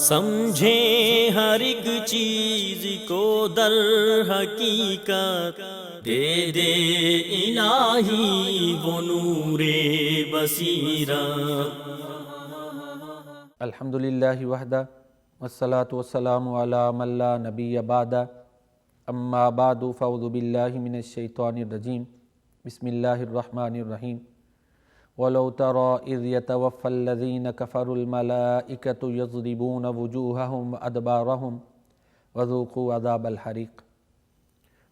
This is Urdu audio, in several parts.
سمجھیں ہر ایک چیز کو در حقیقت، دے دے الہی وہ نور بصیرت۔ الحمدللہ وحدہ والصلاة والسلام علی من لا نبی بعدہ، اما بعد فاعوذ باللہ من الشیطان الرجیم، بسم اللہ الرحمن الرحیم۔ وَلَوْ تَرَىٰ إِذْ يَتَوَفَّى الَّذِينَ كَفَرُوا الْمَلَائِكَةُ يَضْرِبُونَ وُجُوهَهُمْ وَأَدْبَارَهُمْ وَذُوقُوا عَذَابَ الْحَرِيقِ۔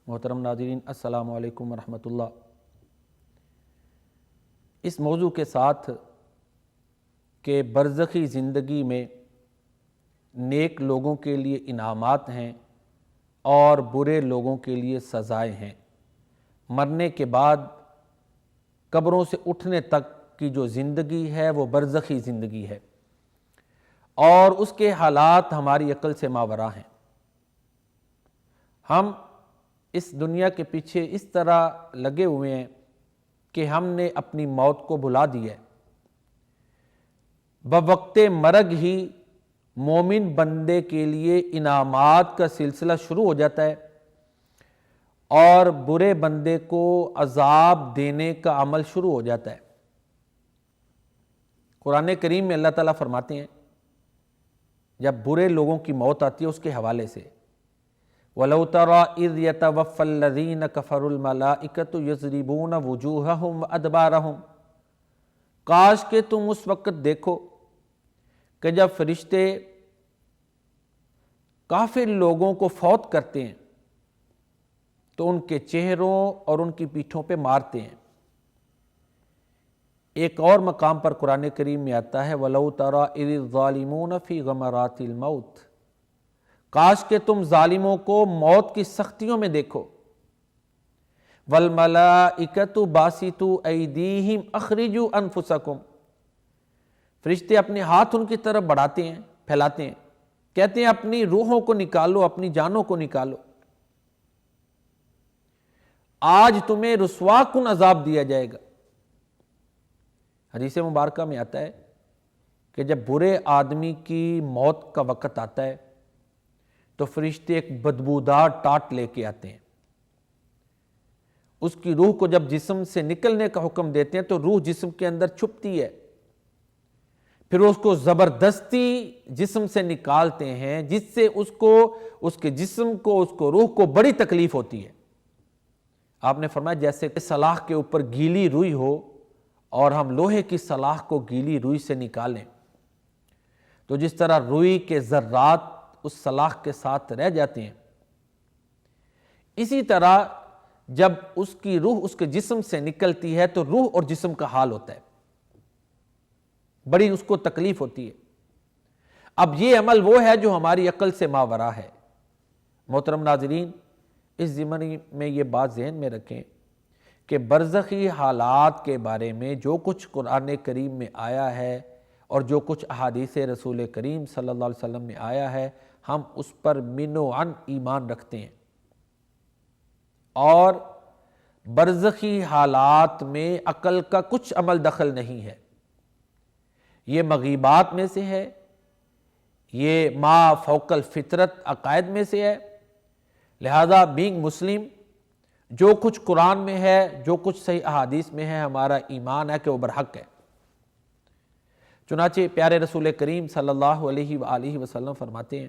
محترم ناظرین، السلام علیکم ورحمۃ اللہ۔ اس موضوع کے ساتھ کہ برزخی زندگی میں نیک لوگوں کے لیے انعامات ہیں اور برے لوگوں کے لیے سزائیں ہیں، مرنے کے بعد قبروں سے اٹھنے تک کی جو زندگی ہے وہ برزخی زندگی ہے، اور اس کے حالات ہماری عقل سے ماوراء ہیں۔ ہم اس دنیا کے پیچھے اس طرح لگے ہوئے ہیں کہ ہم نے اپنی موت کو بھلا دیا ہے۔ بوقت مرگ ہی مومن بندے کے لیے انعامات کا سلسلہ شروع ہو جاتا ہے، اور برے بندے کو عذاب دینے کا عمل شروع ہو جاتا ہے۔ قرآن کریم میں اللہ تعالیٰ فرماتے ہیں، جب برے لوگوں کی موت آتی ہے اس کے حوالے سے، وَلَوْ تَرَىٰ إِذْ يَتَوَفَّى الَّذِينَ كَفَرُوا الْمَلَائِكَةُ يَضْرِبُونَ وُجُوهَهُمْ وَأَدْبَارَهُمْ۔ کاش کہ تم اس وقت دیکھو کہ جب فرشتے کافر لوگوں کو فوت کرتے ہیں تو ان کے چہروں اور ان کی پیٹھوں پہ مارتے ہیں۔ ایک اور مقام پر قرآن کریم میں آتا ہے، وَلَوْ تَرَىٰ إِذِ الظَّالِمُونَ فِي غَمَرَاتِ الْمَوْتِ۔ کاش کہ تم ظالموں کو موت کی سختیوں میں دیکھو۔ وَالْمَلَائِكَةُ بَاسِطُو أَيْدِيهِمْ أَخْرِجُوا أَنفُسَكُمْ۔ فرشتے اپنے ہاتھ ان کی طرف بڑھاتے ہیں، پھیلاتے ہیں، کہتے ہیں اپنی روحوں کو نکالو، اپنی جانوں کو نکالو، آج تمہیں رسوا کن عذاب دیا جائے گا۔ حدیث مبارکہ میں آتا ہے کہ جب برے آدمی کی موت کا وقت آتا ہے تو فرشتے ایک بدبودار ٹاٹ لے کے آتے ہیں۔ اس کی روح کو جب جسم سے نکلنے کا حکم دیتے ہیں تو روح جسم کے اندر چھپتی ہے، پھر اس کو زبردستی جسم سے نکالتے ہیں، جس سے اس کو، اس کے جسم کو، اس کو، روح کو بڑی تکلیف ہوتی ہے۔ آپ نے فرمایا جیسے سلاخ کے اوپر گیلی روئی ہو اور ہم لوہے کی سلاخ کو گیلی روئی سے نکالیں تو جس طرح روئی کے ذرات اس سلاخ کے ساتھ رہ جاتے ہیں، اسی طرح جب اس کی روح اس کے جسم سے نکلتی ہے تو روح اور جسم کا حال ہوتا ہے، بڑی اس کو تکلیف ہوتی ہے۔ اب یہ عمل وہ ہے جو ہماری عقل سے ماوراء ہے۔ محترم ناظرین، اس ضمن میں یہ بات ذہن میں رکھیں کہ برزخی حالات کے بارے میں جو کچھ قرآن کریم میں آیا ہے اور جو کچھ احادیث رسول کریم صلی اللہ علیہ وسلم میں آیا ہے، ہم اس پر من و عن ایمان رکھتے ہیں، اور برزخی حالات میں عقل کا کچھ عمل دخل نہیں ہے۔ یہ مغیبات میں سے ہے، یہ ما فوق الفطرت عقائد میں سے ہے، لہذا بینگ مسلم جو کچھ قرآن میں ہے، جو کچھ صحیح احادیث میں ہے، ہمارا ایمان ہے کہ وہ برحق ہے۔ چنانچہ پیارے رسول کریم صلی اللہ علیہ وآلہ وسلم فرماتے ہیں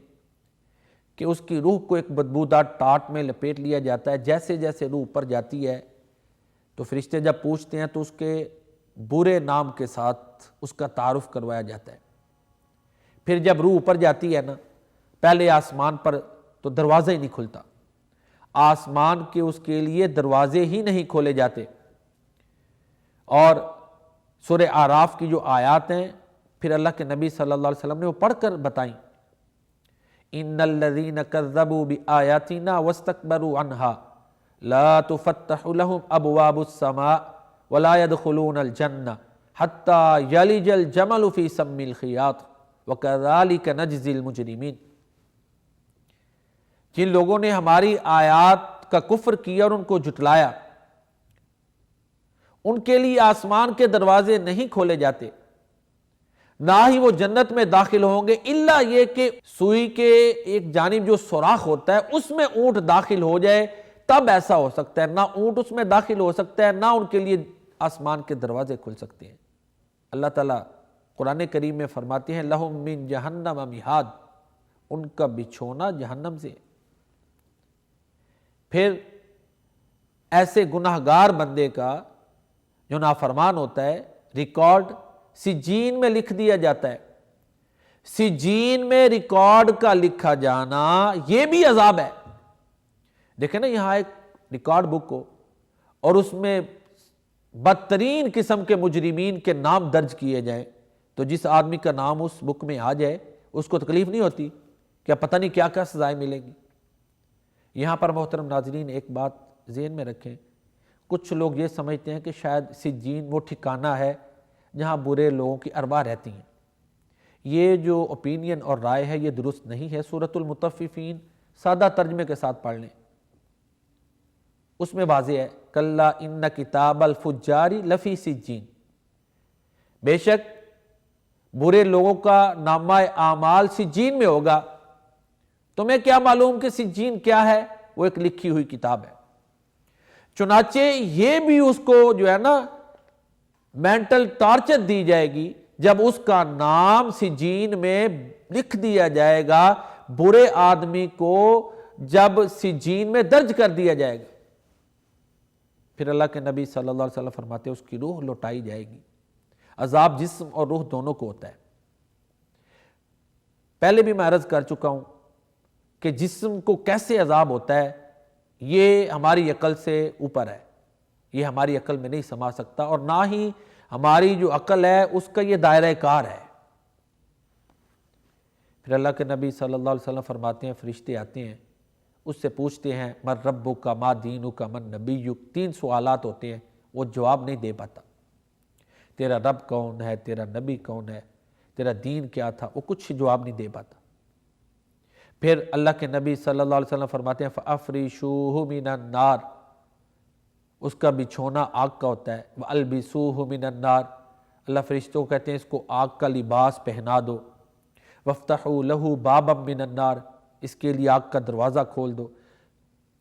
کہ اس کی روح کو ایک بدبودار ٹاٹ میں لپیٹ لیا جاتا ہے، جیسے جیسے روح اوپر جاتی ہے تو فرشتے جب پوچھتے ہیں تو اس کے برے نام کے ساتھ اس کا تعارف کروایا جاتا ہے۔ پھر جب روح اوپر جاتی ہے نا، پہلے آسمان پر تو دروازہ ہی نہیں کھلتا، آسمان کے اس کے لیے دروازے ہی نہیں کھولے جاتے، اور سورہ اعراف کی جو آیات ہیں پھر اللہ کے نبی صلی اللہ علیہ وسلم نے وہ پڑھ کر بتائیں، ان الذین کذبوا بآیاتنا واستکبروا عنہا لا تفتح لهم ابواب السماء ولا يدخلون الجنہ حتی یلج الجمل فی سم الخیاط وکذالک نجزی المجرمین۔ جن لوگوں نے ہماری آیات کا کفر کیا اور ان کو جھٹلایا، ان کے لیے آسمان کے دروازے نہیں کھولے جاتے، نہ ہی وہ جنت میں داخل ہوں گے الا یہ کہ سوئی کے ایک جانب جو سوراخ ہوتا ہے اس میں اونٹ داخل ہو جائے، تب ایسا ہو سکتا ہے، نہ اونٹ اس میں داخل ہو سکتا ہے، نہ ان کے لیے آسمان کے دروازے کھل سکتے ہیں۔ اللہ تعالیٰ قرآن کریم میں فرماتے ہیں لہم من جہنم مہاد، ان کا بچھونا جہنم سے۔ پھر ایسے گناہگار بندے کا جو نافرمان ہوتا ہے ریکارڈ سجین میں لکھ دیا جاتا ہے۔ سجین میں ریکارڈ کا لکھا جانا یہ بھی عذاب ہے۔ دیکھیں نا، یہاں ایک ریکارڈ بک ہو اور اس میں بدترین قسم کے مجرمین کے نام درج کیے جائیں، تو جس آدمی کا نام اس بک میں آ جائے اس کو تکلیف نہیں ہوتی کہ پتہ نہیں کیا کیا سزائیں ملیں گی۔ یہاں پر محترم ناظرین ایک بات ذہن میں رکھیں، کچھ لوگ یہ سمجھتے ہیں کہ شاید سجین وہ ٹھکانہ ہے جہاں برے لوگوں کی ارواح رہتی ہیں۔ یہ جو اوپینین اور رائے ہے یہ درست نہیں ہے۔ سورۃ المطففین سادہ ترجمے کے ساتھ پڑھ لیں، اس میں واضح ہے کلا ان کتاب الفجار لفی سجین، بے شک برے لوگوں کا نامہ اعمال سجین میں ہوگا۔ تمہیں کیا معلوم کہ سجین کیا ہے؟ وہ ایک لکھی ہوئی کتاب ہے۔ چنانچہ یہ بھی اس کو جو ہے نا مینٹل ٹارچر دی جائے گی جب اس کا نام سجین میں لکھ دیا جائے گا، برے آدمی کو جب سجین میں درج کر دیا جائے گا، پھر اللہ کے نبی صلی اللہ علیہ وسلم فرماتے ہیں اس کی روح لوٹائی جائے گی۔ عذاب جسم اور روح دونوں کو ہوتا ہے۔ پہلے بھی میں عرض کر چکا ہوں کہ جسم کو کیسے عذاب ہوتا ہے یہ ہماری عقل سے اوپر ہے، یہ ہماری عقل میں نہیں سما سکتا، اور نہ ہی ہماری جو عقل ہے اس کا یہ دائرہ کار ہے۔ پھر اللہ کے نبی صلی اللہ علیہ وسلم فرماتے ہیں فرشتے آتے ہیں، اس سے پوچھتے ہیں من ربک ما دینک من نبیک، 3 سوالات ہوتے ہیں، وہ جواب نہیں دے پاتا۔ تیرا رب کون ہے، تیرا نبی کون ہے، تیرا دین کیا تھا، وہ کچھ جواب نہیں دے پاتا۔ پھر اللہ کے نبی صلی اللہ علیہ وسلم فرماتے ہیں فَأَفْرِشُوهُ مِنَ النَّارِ، اس کا بچھونا آگ کا ہوتا ہے۔ وَأَلْبِسُوهُ مِنَ النَّارِ، اللہ فرشتوں کو کہتے ہیں اس کو آگ کا لباس پہنا دو۔ وَافْتَحُوا لَهُ بَابًا مِنَ النَّارِ، اس کے لیے آگ کا دروازہ کھول دو۔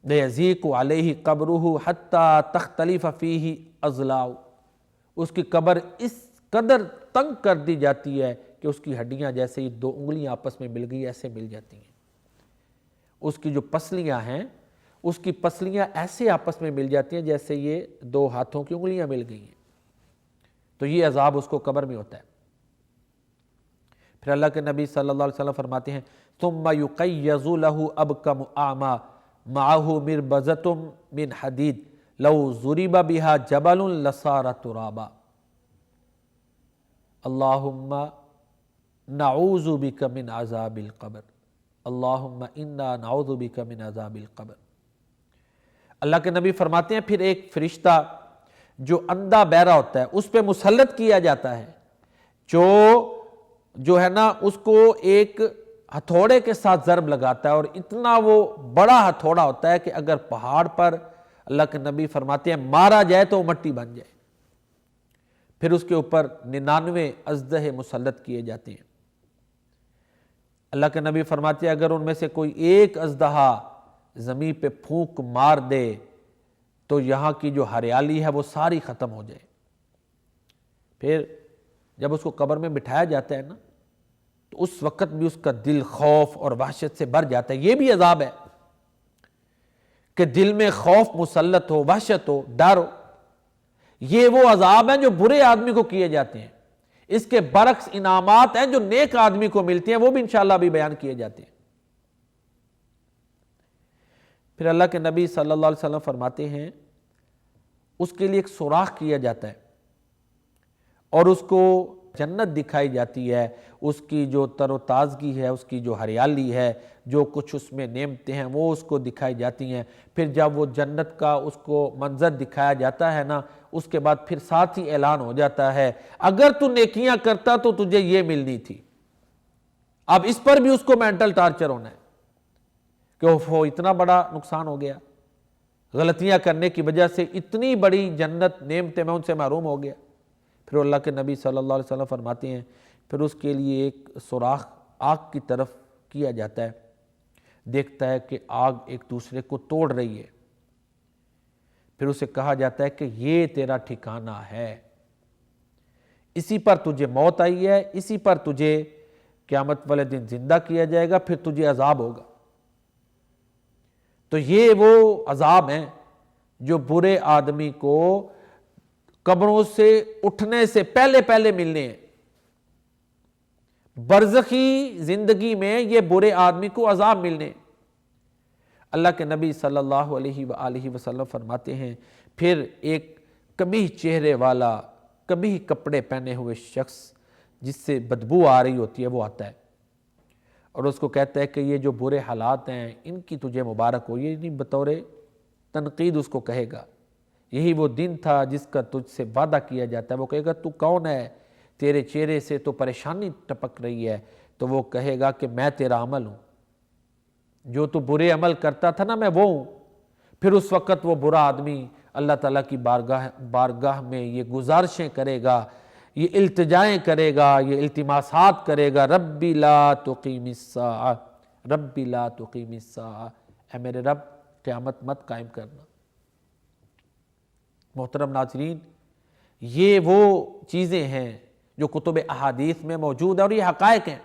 لَيَضِيقُ عَلَيْهِ قَبْرُهُ حَتَّى تَخْتَلِفَ فِيهِ أَضْلَاعُهُ، اس کی قبر اس قدر تنگ کر دی جاتی ہے کہ اس کی ہڈیاں جیسے ہی 2 انگلیاں آپس میں مل گئی ایسے مل جاتی ہیں۔ اس کی جو پسلیاں ہیں اس کی پسلیاں ایسے آپس میں مل جاتی ہیں جیسے یہ 2 ہاتھوں کی انگلیاں مل گئی ہیں۔ تو یہ عذاب اس کو قبر میں ہوتا ہے۔ پھر اللہ کے نبی صلی اللہ علیہ وسلم فرماتے ہیں ثم يقيض له ابكم اعمى معه مربزة من حديد لو ضرب بها جبل لصار ترابا اللهم نعوذ بك من عذاب القبر اللہم انا نعوذ بک من عذاب القبر۔ اللہ کے نبی فرماتے ہیں پھر ایک فرشتہ جو اندھا بہرا ہوتا ہے اس پہ مسلط کیا جاتا ہے، جو ہے نا اس کو ایک ہتھوڑے کے ساتھ ضرب لگاتا ہے، اور اتنا وہ بڑا ہتھوڑا ہوتا ہے کہ اگر پہاڑ پر اللہ کے نبی فرماتے ہیں مارا جائے تو وہ مٹی بن جائے۔ پھر اس کے اوپر 99 اژدہے مسلط کیے جاتے ہیں۔ اللہ کے نبی فرماتے ہیں اگر ان میں سے کوئی ایک اژدہا زمین پہ پھونک مار دے تو یہاں کی جو ہریالی ہے وہ ساری ختم ہو جائے۔ پھر جب اس کو قبر میں بٹھایا جاتا ہے نا تو اس وقت بھی اس کا دل خوف اور وحشت سے بھر جاتا ہے۔ یہ بھی عذاب ہے کہ دل میں خوف مسلط ہو، وحشت ہو، ڈر ہو۔ یہ وہ عذاب ہیں جو برے آدمی کو کیے جاتے ہیں۔ اس کے برعکس انعامات ہیں جو نیک آدمی کو ملتے ہیں، وہ بھی انشاءاللہ بھی بیان کیے جاتے ہیں۔ پھر اللہ کے نبی صلی اللہ علیہ وسلم فرماتے ہیں اس کے لیے ایک سوراخ کیا جاتا ہے اور اس کو جنت دکھائی جاتی ہے، اس کی جو تر و تازگی ہے، اس کی جو ہریالی ہے، جو کچھ اس میں نعمتیں ہیں وہ اس کو دکھائی جاتی ہیں۔ پھر جب وہ جنت کا اس کو منظر دکھایا جاتا ہے نا اس کے بعد پھر ساتھ ہی اعلان ہو جاتا ہے اگر تو نیکیاں کرتا تو تجھے یہ ملنی تھی۔ اب اس پر بھی اس کو مینٹل ٹارچر ہونا ہے کہ وہ اتنا بڑا نقصان ہو گیا، غلطیاں کرنے کی وجہ سے اتنی بڑی جنت نعمتیں میں ان سے محروم ہو گیا۔ پھر اللہ کے نبی صلی اللہ علیہ وسلم فرماتے ہیں پھر اس کے لیے ایک سوراخ آگ کی طرف کیا جاتا ہے، دیکھتا ہے کہ آگ ایک دوسرے کو توڑ رہی ہے، پھر اسے کہا جاتا ہے کہ یہ تیرا ٹھکانہ ہے، اسی پر تجھے موت آئی ہے، اسی پر تجھے قیامت والے دن زندہ کیا جائے گا، پھر تجھے عذاب ہوگا۔ تو یہ وہ عذاب ہیں جو برے آدمی کو قبروں سے اٹھنے سے پہلے پہلے ملنے ہیں۔ برزخی زندگی میں یہ برے آدمی کو عذاب ملنے ہیں۔ اللہ کے نبی صلی اللہ علیہ وآلہ وسلم فرماتے ہیں پھر ایک قبیح چہرے والا، قبیح کپڑے پہنے ہوئے شخص جس سے بدبو آ رہی ہوتی ہے وہ آتا ہے اور اس کو کہتا ہے کہ یہ جو برے حالات ہیں ان کی تجھے مبارک ہو، یہ نہیں بطور تنقید اس کو کہے گا، یہی وہ دن تھا جس کا تجھ سے وعدہ کیا جاتا ہے۔ وہ کہے گا تو کون ہے، تیرے چہرے سے تو پریشانی ٹپک رہی ہے، تو وہ کہے گا کہ میں تیرا عمل ہوں، جو تو برے عمل کرتا تھا نا میں وہ ہوں۔ پھر اس وقت وہ برا آدمی اللہ تعالیٰ کی بارگاہ میں یہ گزارشیں کرے گا، یہ التجائیں کرے گا، یہ التماسات کرے گا، ربی لا تقیم الساعہ، ربی لا تقیم الساعہ، اے میرے رب قیامت مت قائم کرنا۔ محترم ناظرین، یہ وہ چیزیں ہیں جو کتب احادیث میں موجود ہیں اور یہ حقائق ہیں۔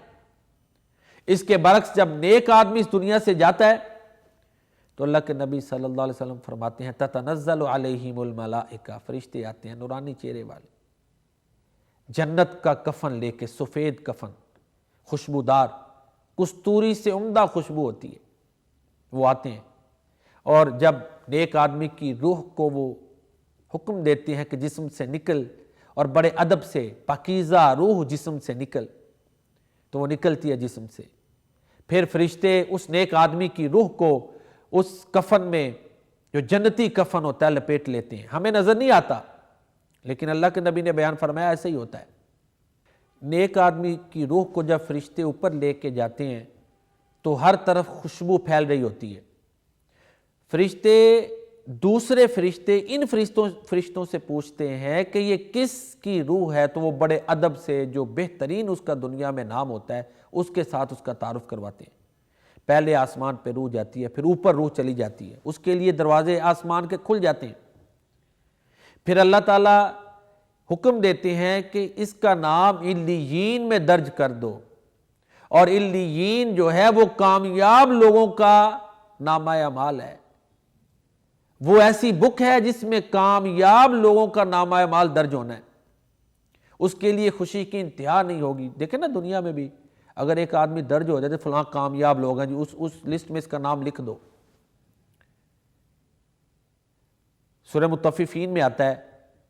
اس کے برعکس جب نیک آدمی اس دنیا سے جاتا ہے تو اللہ کے نبی صلی اللہ علیہ وسلم فرماتے ہیں تتنزل علیہم الملائکہ، فرشتے آتے ہیں نورانی چہرے والے، جنت کا کفن لے کے، سفید کفن، خوشبودار، کستوری سے عمدہ خوشبو ہوتی ہے، وہ آتے ہیں اور جب نیک آدمی کی روح کو وہ حکم دیتے ہیں کہ جسم سے نکل، اور بڑے ادب سے پاکیزہ روح جسم سے نکل، تو وہ نکلتی ہے جسم سے۔ پھر فرشتے اس نیک آدمی کی روح کو اس کفن میں جو جنتی کفن ہوتا ہے لپیٹ لیتے ہیں، ہمیں نظر نہیں آتا لیکن اللہ کے نبی نے بیان فرمایا ایسا ہی ہوتا ہے۔ نیک آدمی کی روح کو جب فرشتے اوپر لے کے جاتے ہیں تو ہر طرف خوشبو پھیل رہی ہوتی ہے، فرشتے دوسرے فرشتے ان فرشتوں سے پوچھتے ہیں کہ یہ کس کی روح ہے، تو وہ بڑے ادب سے جو بہترین اس کا دنیا میں نام ہوتا ہے اس کے ساتھ اس کا تعارف کرواتے ہیں۔ پہلے آسمان پہ روح جاتی ہے، پھر اوپر روح چلی جاتی ہے، اس کے لیے دروازے آسمان کے کھل جاتے ہیں، پھر اللہ تعالیٰ حکم دیتے ہیں کہ اس کا نام علیین میں درج کر دو، اور علیین جو ہے وہ کامیاب لوگوں کا نامہ اعمال ہے، وہ ایسی بک ہے جس میں کامیاب لوگوں کا نامہ اعمال درج ہونا ہے۔ اس کے لیے خوشی کی انتہا نہیں ہوگی۔ دیکھیں نا دنیا میں بھی اگر ایک آدمی درج ہو جائے فلاں کامیاب لوگ ہیں جی، اس لسٹ میں اس کا نام لکھ دو۔ سورہ مطففین میں آتا ہے،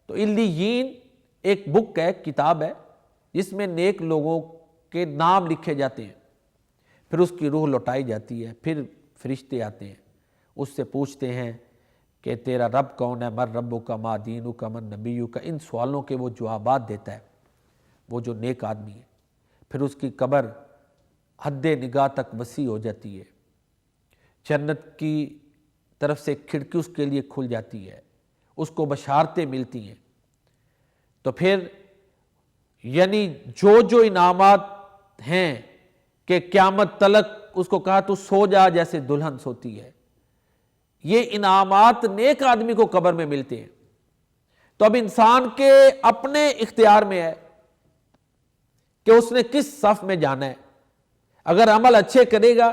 تو علیین ایک بک ہے، کتاب ہے، جس میں نیک لوگوں کے نام لکھے جاتے ہیں، پھر اس کی روح لوٹائی جاتی ہے، پھر فرشتے آتے ہیں، اس سے پوچھتے ہیں کہ تیرا رب کون ہے، من ربک ما دینک من نبیک، ان سوالوں کے وہ جوابات دیتا ہے وہ جو نیک آدمی ہے۔ پھر اس کی قبر حد نگاہ تک وسیع ہو جاتی ہے، جنت کی طرف سے کھڑکی اس کے لیے کھل جاتی ہے، اس کو بشارتیں ملتی ہیں۔ تو پھر یعنی جو انعامات ہیں کہ قیامت تلک اس کو کہا تو سو جا جیسے دلہن سوتی ہے، یہ انعامات نیک آدمی کو قبر میں ملتے ہیں۔ تو اب انسان کے اپنے اختیار میں ہے کہ اس نے کس صف میں جانا ہے۔ اگر عمل اچھے کرے گا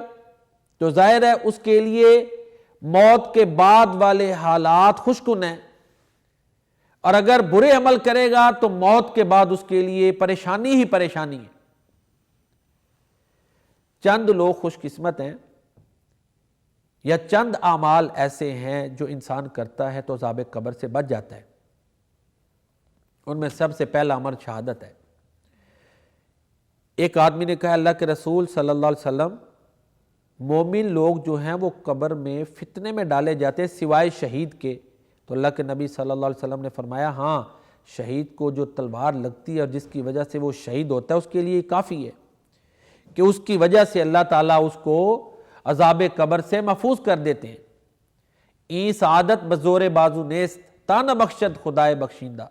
تو ظاہر ہے اس کے لیے موت کے بعد والے حالات خوشکن ہیں، اور اگر برے عمل کرے گا تو موت کے بعد اس کے لیے پریشانی ہی پریشانی ہے۔ چند لوگ خوش قسمت ہیں یا چند اعمال ایسے ہیں جو انسان کرتا ہے تو عذاب قبر سے بچ جاتا ہے۔ ان میں سب سے پہلا امر شہادت ہے۔ ایک آدمی نے کہا اللہ کے رسول صلی اللہ علیہ وسلم، مومن لوگ جو ہیں وہ قبر میں فتنے میں ڈالے جاتے ہیں سوائے شہید کے، تو اللہ کے نبی صلی اللہ علیہ وسلم نے فرمایا ہاں، شہید کو جو تلوار لگتی ہے اور جس کی وجہ سے وہ شہید ہوتا ہے اس کے لیے کافی ہے کہ اس کی وجہ سے اللہ تعالیٰ اس کو عذاب قبر سے محفوظ کر دیتے ہیں۔ این سعادت بزور بازو نیست، تا نہ بخشد خدائے بخشیندہ،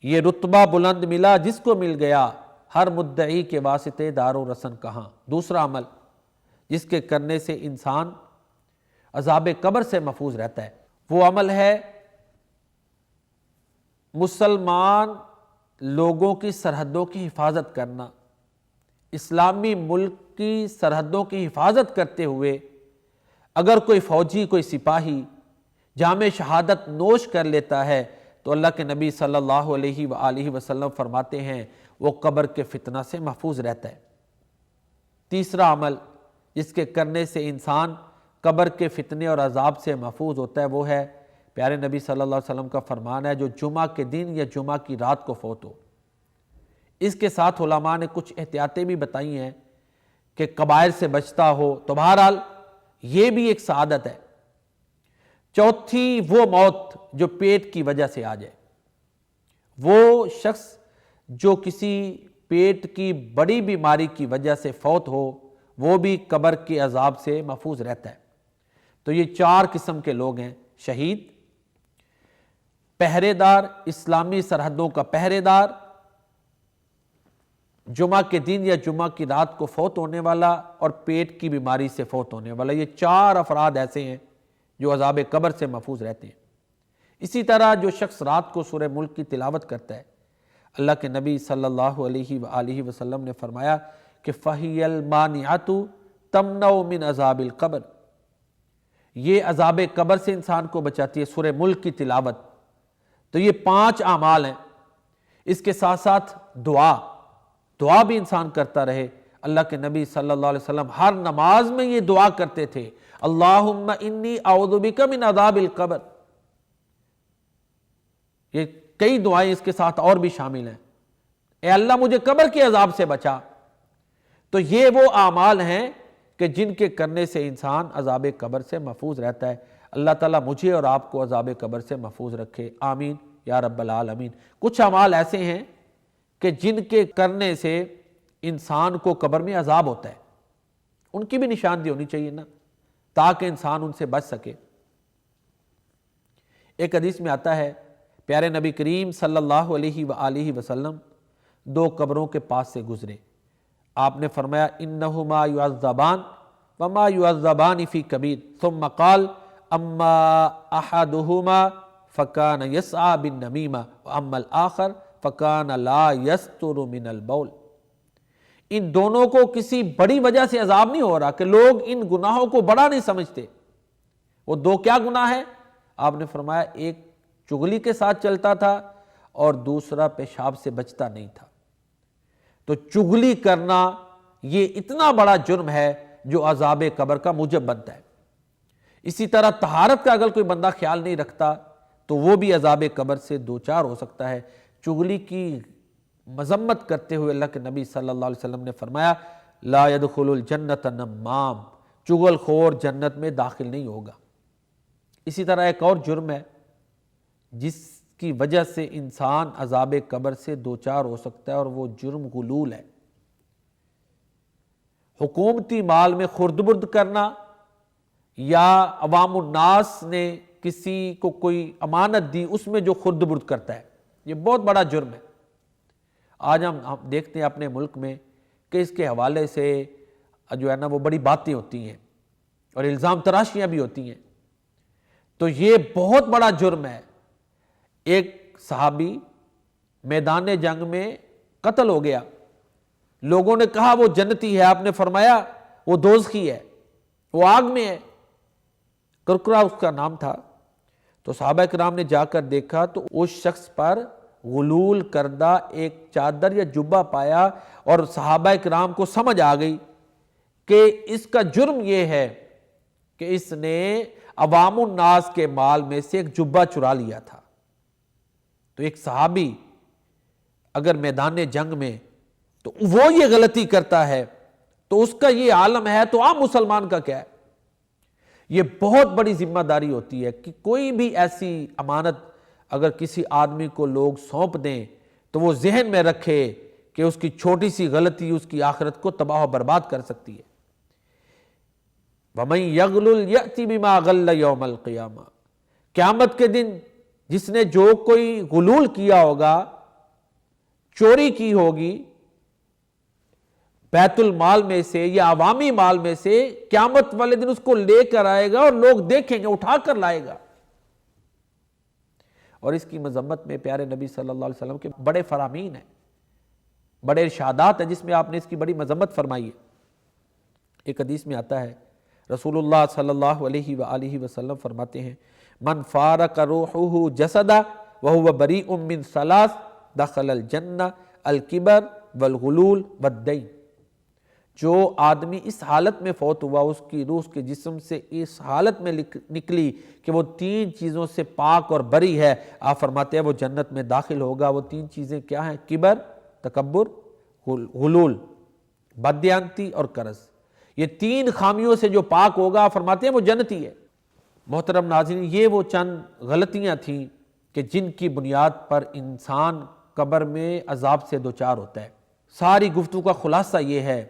یہ رتبہ بلند ملا جس کو مل گیا ہر مدعی کے واسطے دار و رسن کہاں۔ دوسرا عمل جس کے کرنے سے انسان عذاب قبر سے محفوظ رہتا ہے، وہ عمل ہے مسلمان لوگوں کی سرحدوں کی حفاظت کرنا۔ اسلامی ملک کی سرحدوں کی حفاظت کرتے ہوئے اگر کوئی فوجی، کوئی سپاہی جام شہادت نوش کر لیتا ہے تو اللہ کے نبی صلی اللہ علیہ وآلہ وسلم فرماتے ہیں وہ قبر کے فتنہ سے محفوظ رہتا ہے۔ تیسرا عمل جس کے کرنے سے انسان قبر کے فتنے اور عذاب سے محفوظ ہوتا ہے وہ ہے پیارے نبی صلی اللہ علیہ وسلم کا فرمان ہے جو جمعہ کے دن یا جمعہ کی رات کو فوت ہو۔ اس کے ساتھ علماء نے کچھ احتیاطیں بھی بتائی ہیں کہ کبائر سے بچتا ہو، تو بہرحال یہ بھی ایک سعادت ہے۔ چوتھی وہ موت جو پیٹ کی وجہ سے آ جائے، وہ شخص جو کسی پیٹ کی بڑی بیماری کی وجہ سے فوت ہو وہ بھی قبر کے عذاب سے محفوظ رہتا ہے۔ تو یہ 4 قسم کے لوگ ہیں: شہید، پہرے دار، اسلامی سرحدوں کا پہرے دار، جمعہ کے دن یا جمعہ کی رات کو فوت ہونے والا، اور پیٹ کی بیماری سے فوت ہونے والا۔ یہ 4 افراد ایسے ہیں جو عذاب قبر سے محفوظ رہتے ہیں۔ اسی طرح جو شخص رات کو سورہ ملک کی تلاوت کرتا ہے، اللہ کے نبی صلی اللہ علیہ وآلہ وسلم نے فرمایا کہ فَهِيَ الْمَانِعَةُ تَمْنَعُ مِنْ عَذَابِ الْقَبْرِ، یہ عذاب قبر سے انسان کو بچاتی ہے سورہ ملک کی تلاوت۔ تو یہ 5 اعمال ہیں۔ اس کے ساتھ ساتھ دعا بھی انسان کرتا رہے۔ اللہ کے نبی صلی اللہ علیہ وسلم ہر نماز میں یہ دعا کرتے تھے، اللہم انی اعوذ بک من عذاب القبر۔ یہ کئی دعائیں اس کے ساتھ اور بھی شامل ہیں، اے اللہ مجھے قبر کے عذاب سے بچا۔ تو یہ وہ اعمال ہیں کہ جن کے کرنے سے انسان عذاب قبر سے محفوظ رہتا ہے۔ اللہ تعالیٰ مجھے اور آپ کو عذاب قبر سے محفوظ رکھے، آمین یا رب العالمین۔ کچھ اعمال ایسے ہیں کہ جن کے کرنے سے انسان کو قبر میں عذاب ہوتا ہے، ان کی بھی نشاندہی ہونی چاہیے نا، تاکہ انسان ان سے بچ سکے۔ ایک حدیث میں آتا ہے پیارے نبی کریم صلی اللہ علیہ وآلہ وسلم 2 قبروں کے پاس سے گزرے، آپ نے فرمایا انہما یعذبان وما یعذبان فی کبیر، ثم قال اما احدہما فکان یسعى بالنمیمہ واما الاخر فکان لا یستر من البول۔ ان دونوں کو کسی بڑی وجہ سے عذاب نہیں ہو رہا کہ لوگ ان گناہوں کو بڑا نہیں سمجھتے۔ وہ 2 کیا گناہ ہے؟ آپ نے فرمایا ایک چغلی کے ساتھ چلتا تھا اور دوسرا پیشاب سے بچتا نہیں تھا۔ تو چغلی کرنا یہ اتنا بڑا جرم ہے جو عذاب قبر کا موجب بنتا ہے۔ اسی طرح طہارت کا اگر کوئی بندہ خیال نہیں رکھتا تو وہ بھی عذاب قبر سے دوچار ہو سکتا ہے۔ چغلی کی مذمت کرتے ہوئے اللہ کے نبی صلی اللہ علیہ وسلم نے فرمایا لا يدخل الجنت نمام، چغل خور جنت میں داخل نہیں ہوگا۔ اسی طرح ایک اور جرم ہے جس کی وجہ سے انسان عذاب قبر سے دوچار ہو سکتا ہے، اور وہ جرم غلول ہے۔ حکومتی مال میں خرد برد کرنا، یا عوام الناس نے کسی کو کوئی امانت دی اس میں جو خرد برد کرتا ہے، یہ بہت بڑا جرم ہے۔ آج ہم دیکھتے ہیں اپنے ملک میں کہ اس کے حوالے سے جو ہے نا وہ بڑی باتیں ہوتی ہیں اور الزام تراشیاں بھی ہوتی ہیں۔ تو یہ بہت بڑا جرم ہے۔ ایک صحابی میدان جنگ میں قتل ہو گیا، لوگوں نے کہا وہ جنتی ہے، آپ نے فرمایا وہ دوزخی ہے، وہ آگ میں ہے، کرکرا اس کا نام تھا۔ تو صحابہ کرام نے جا کر دیکھا تو اس شخص پر غلول کردہ ایک چادر یا جبہ پایا، اور صحابہ کرام کو سمجھ آ گئی کہ اس کا جرم یہ ہے کہ اس نے عوام الناس کے مال میں سے ایک جبہ چرا لیا تھا۔ تو ایک صحابی اگر میدان جنگ میں تو وہ یہ غلطی کرتا ہے تو اس کا یہ عالم ہے، تو عام مسلمان کا کیا ہے؟ یہ بہت بڑی ذمہ داری ہوتی ہے کہ کوئی بھی ایسی امانت اگر کسی آدمی کو لوگ سونپ دیں تو وہ ذہن میں رکھے کہ اس کی چھوٹی سی غلطی اس کی آخرت کو تباہ و برباد کر سکتی ہے۔ وَمَن يَغْلُلْ يَأْتِ بِمَا غَلَّ يَوْمَ الْقِيَامَةِ، قیامت کے دن جس نے جو کوئی غلول کیا ہوگا، چوری کی ہوگی، بیت المال میں سے یا عوامی مال میں سے قیامت والے دن اس کو لے کر آئے گا اور لوگ دیکھیں گے، اٹھا کر لائے گا۔ اور اس کی مذمت میں پیارے نبی صلی اللہ علیہ وسلم کے بڑے فرامین ہیں، بڑے ارشادات ہیں جس میں آپ نے اس کی بڑی مذمت فرمائی ہے۔ ایک حدیث میں آتا ہے، رسول اللہ صلی اللہ علیہ وآلہ وسلم فرماتے ہیں، من فارق روحہ جسدہ وہو بریء من ثلاث دخل الجنہ الکبر والغلول والدین۔ جو آدمی اس حالت میں فوت ہوا، اس کی روح اس کے جسم سے اس حالت میں نکلی کہ وہ 3 چیزوں سے پاک اور بری ہے، آپ فرماتے ہیں وہ جنت میں داخل ہوگا۔ وہ 3 چیزیں کیا ہیں؟ کبر، تکبر، غلول، بددیانتی اور قرض۔ یہ 3 خامیوں سے جو پاک ہوگا، آپ فرماتے ہیں وہ جنتی ہے۔ محترم ناظرین، یہ وہ چند غلطیاں تھیں کہ جن کی بنیاد پر انسان قبر میں عذاب سے دوچار ہوتا ہے۔ ساری گفتگو کا خلاصہ یہ ہے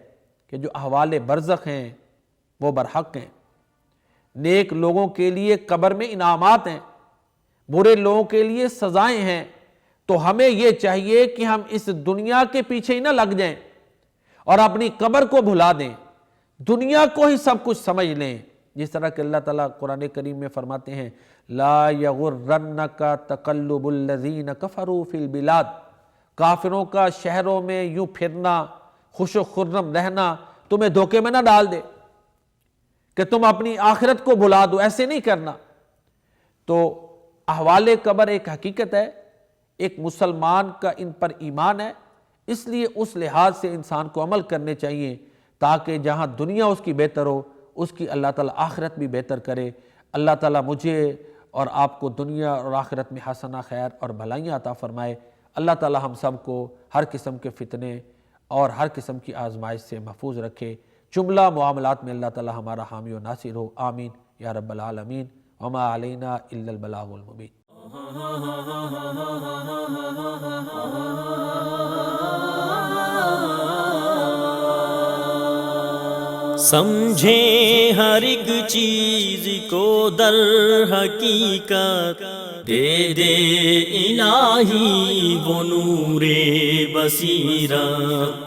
کہ جو احوال برزخ ہیں وہ برحق ہیں۔ نیک لوگوں کے لیے قبر میں انعامات ہیں، برے لوگوں کے لیے سزائیں ہیں۔ تو ہمیں یہ چاہیے کہ ہم اس دنیا کے پیچھے ہی نہ لگ جائیں اور اپنی قبر کو بھلا دیں، دنیا کو ہی سب کچھ سمجھ لیں۔ جس طرح کہ اللہ تعالیٰ قرآن کریم میں فرماتے ہیں، لا یغرنک تقلب الذین کفروا فی البلاد، کافروں کا شہروں میں یوں پھرنا، خوش و خرم رہنا تمہیں دھوکے میں نہ ڈال دے کہ تم اپنی آخرت کو بھلا دو، ایسے نہیں کرنا۔ تو احوال قبر ایک حقیقت ہے، ایک مسلمان کا ان پر ایمان ہے، اس لیے اس لحاظ سے انسان کو عمل کرنے چاہیے تاکہ جہاں دنیا اس کی بہتر ہو، اس کی اللہ تعالیٰ آخرت بھی بہتر کرے۔ اللہ تعالیٰ مجھے اور آپ کو دنیا اور آخرت میں حسنہ، خیر اور بھلائیاں عطا فرمائے۔ اللہ تعالیٰ ہم سب کو ہر قسم کے فتنے اور ہر قسم کی آزمائش سے محفوظ رکھے۔ جملہ معاملات میں اللہ تعالیٰ ہمارا حامی و ناصر ہو، آمین یا رب العالمین۔ وما علینا الا البلاغ المبین۔ سمجھیں ہر ایک چیز کو در حقیقت، دے دے الہی وہ نور بصیرت۔